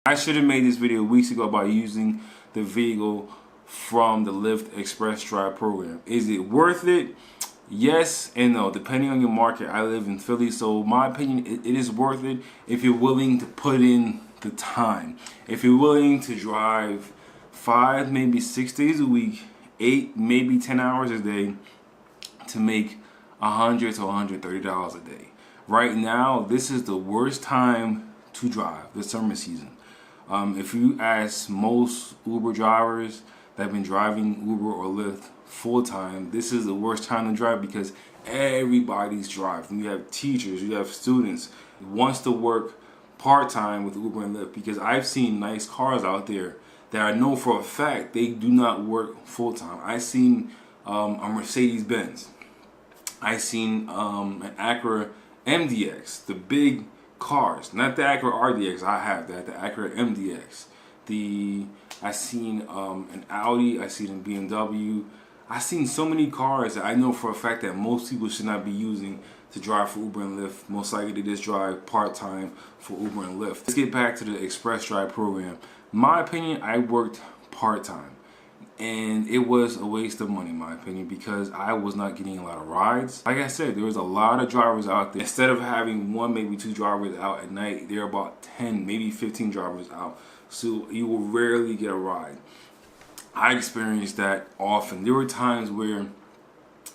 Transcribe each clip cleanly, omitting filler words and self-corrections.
I should have made this video weeks ago about using the vehicle from the Lyft Express Drive program. Is it worth it? Yes and no, depending on your market. I live in Philly, so my opinion, it is worth it if you're willing to put in the time. If you're willing to drive 5, maybe 6 days a week, 8, maybe 10 hours a day to make $100 to $130 a day. Right now, this is the worst time to drive, the summer season. If you ask most Uber drivers that have been driving Uber or Lyft full time, this is the worst time to drive because everybody's driving. You have teachers, you have students who wants to work part time with Uber and Lyft, because I've seen nice cars out there that I know for a fact they do not work full time. I've seen a Mercedes Benz. I've seen an Acura MDX, the big cars, not the Acura RDX. I have that, the Acura MDX. I seen an Audi. I seen a BMW. I seen so many cars that I know for a fact that most people should not be using to drive for Uber and Lyft. Most likely they just drive part-time for Uber and Lyft. Let's get back to the Express Drive program. My opinion, I worked part-time, and it was a waste of money in my opinion because I was not getting a lot of rides. Like I said, there was a lot of drivers out there. Instead of having 1, maybe 2 drivers out at night, there are about 10, maybe 15 drivers out. So you will rarely get a ride. I experienced that often. There were times where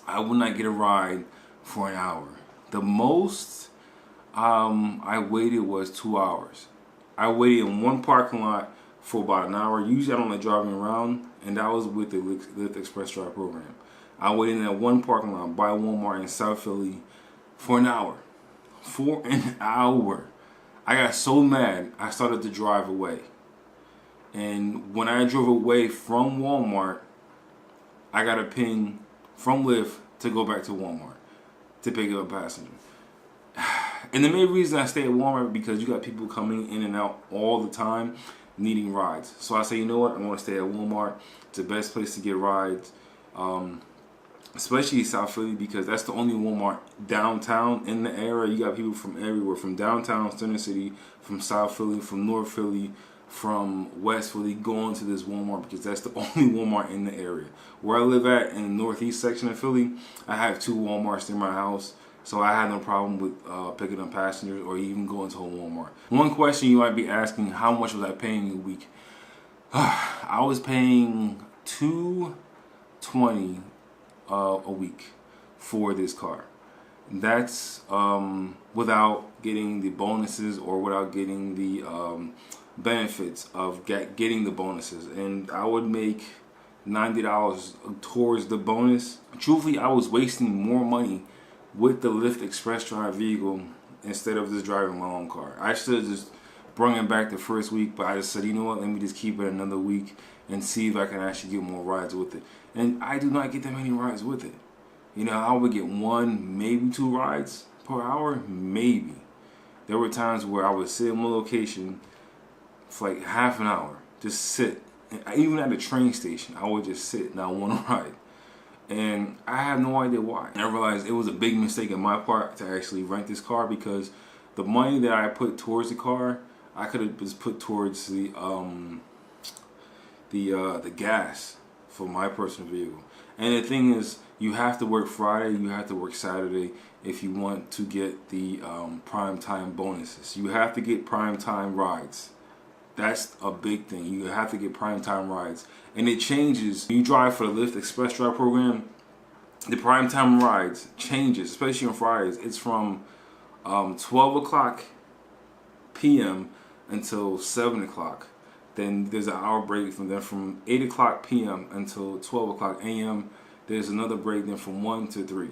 I would not get a ride for an hour. The most I waited was 2 hours. I waited in one parking lot for about an hour. Usually I don't like driving around, and that was with the Lyft Express Drive program. I waited in that one parking lot by Walmart in South Philly for an hour. For an hour. I got so mad, I started to drive away. And when I drove away from Walmart, I got a ping from Lyft to go back to Walmart to pick up a passenger. And the main reason I stay at Walmart because you got people coming in and out all the time needing rides. So I say, you know what, I want to stay at Walmart. It's the best place to get rides, especially South Philly, because that's the only Walmart downtown in the area. You got people from everywhere, from downtown Center City, from South Philly, from North Philly, from West Philly, going to this Walmart because that's the only Walmart in the area. Where I live at in the northeast section of Philly, I have 2 Walmarts near my house, so I had no problem with picking up passengers or even going to a Walmart. One question you might be asking, how much was I paying a week? I was paying $220 a week for this car. That's without getting the bonuses or without getting the benefits of getting the bonuses. And I would make $90 towards the bonus. Truthfully, I was wasting more money with the Lyft Express Drive vehicle instead of just driving my own car. I should have just brought it back the first week, but I just said, you know what, let me just keep it another week and see if I can actually get more rides with it. And I do not get that many rides with it. You know, I would get 1, maybe 2 rides per hour, maybe. There were times where I would sit in one location for like half an hour, just sit. And even at the train station, I would just sit, not one ride. And I have no idea why. And I realized it was a big mistake on my part to actually rent this car, because the money that I put towards the car, I could have just put towards the gas for my personal vehicle. And the thing is, you have to work Friday, you have to work Saturday if you want to get the prime time bonuses. You have to get prime time rides. That's a big thing. You have to get prime time rides. And it changes. When you drive for the Lyft Express Drive program, the prime time rides changes, especially on Fridays. It's from 12 o'clock p.m. until 7 o'clock. Then there's an hour break from 8 o'clock p.m. until 12 o'clock a.m. There's another break then from 1 to 3.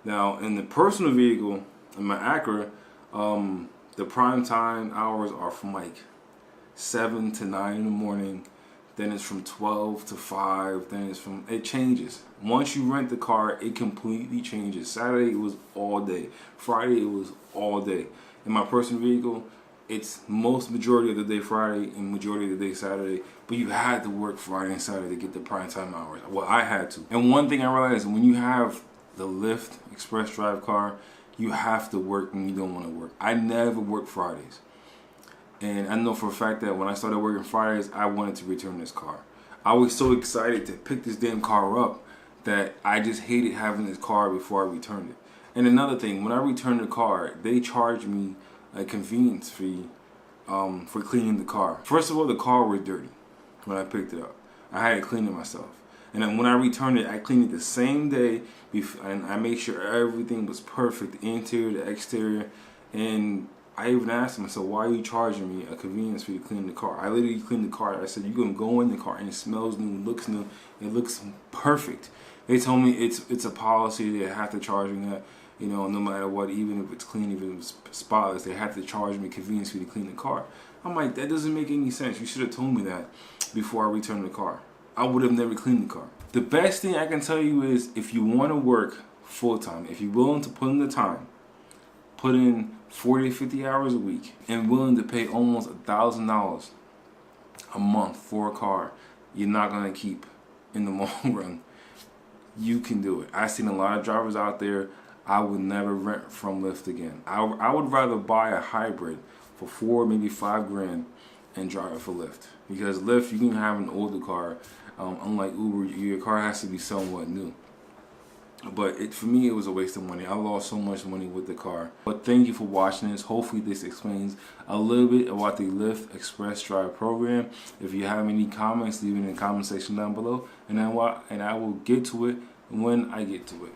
Now, in the personal vehicle, in my Acura, the prime time hours are from like 7 to 9 in the morning. Then it's from 12 to 5. Then it changes. Once you rent the car, it completely changes. Saturday it was all day. Friday it was all day. In my personal vehicle, it's majority of the day Friday and majority of the day Saturday. But you had to work Friday and Saturday to get the prime time hours. Well, I had to. And one thing I realized, when you have the Lyft Express Drive car, you have to work when you don't want to work. I never work Fridays. And I know for a fact that when I started working Fridays, I wanted to return this car. I was so excited to pick this damn car up that I just hated having this car before I returned it. And another thing, when I returned the car, they charged me a convenience fee for cleaning the car. First of all, the car was dirty when I picked it up. I had to clean it myself. And then when I returned it, I cleaned it the same day, and I made sure everything was perfect, the interior, the exterior. And I even asked them, I said, why are you charging me a convenience fee to clean the car? I literally cleaned the car. I said, you're going to go in the car and it smells new, looks new, it looks perfect. They told me it's a policy, they have to charge me that, you know, no matter what, even if it's clean, even if it's spotless, they have to charge me a convenience fee to clean the car. I'm like, that doesn't make any sense. You should have told me that before I returned the car. I would have never cleaned the car. The best thing I can tell you is, if you want to work full time, if you're willing to put in the time, put in 40 to 50 hours a week, and willing to pay almost $1,000 a month for a car you're not going to keep in the long run, you can do it. I've seen a lot of drivers out there. I would never rent from Lyft again. I would rather buy a hybrid for $4, maybe $5 grand and drive it for Lyft. Because Lyft, you can have an older car. Unlike Uber, your car has to be somewhat new. But for me, it was a waste of money. I lost so much money with the car. But thank you for watching this. Hopefully this explains a little bit about the Lyft Express Drive program. If you have any comments, leave it in the comment section down below, and I will get to it when I get to it.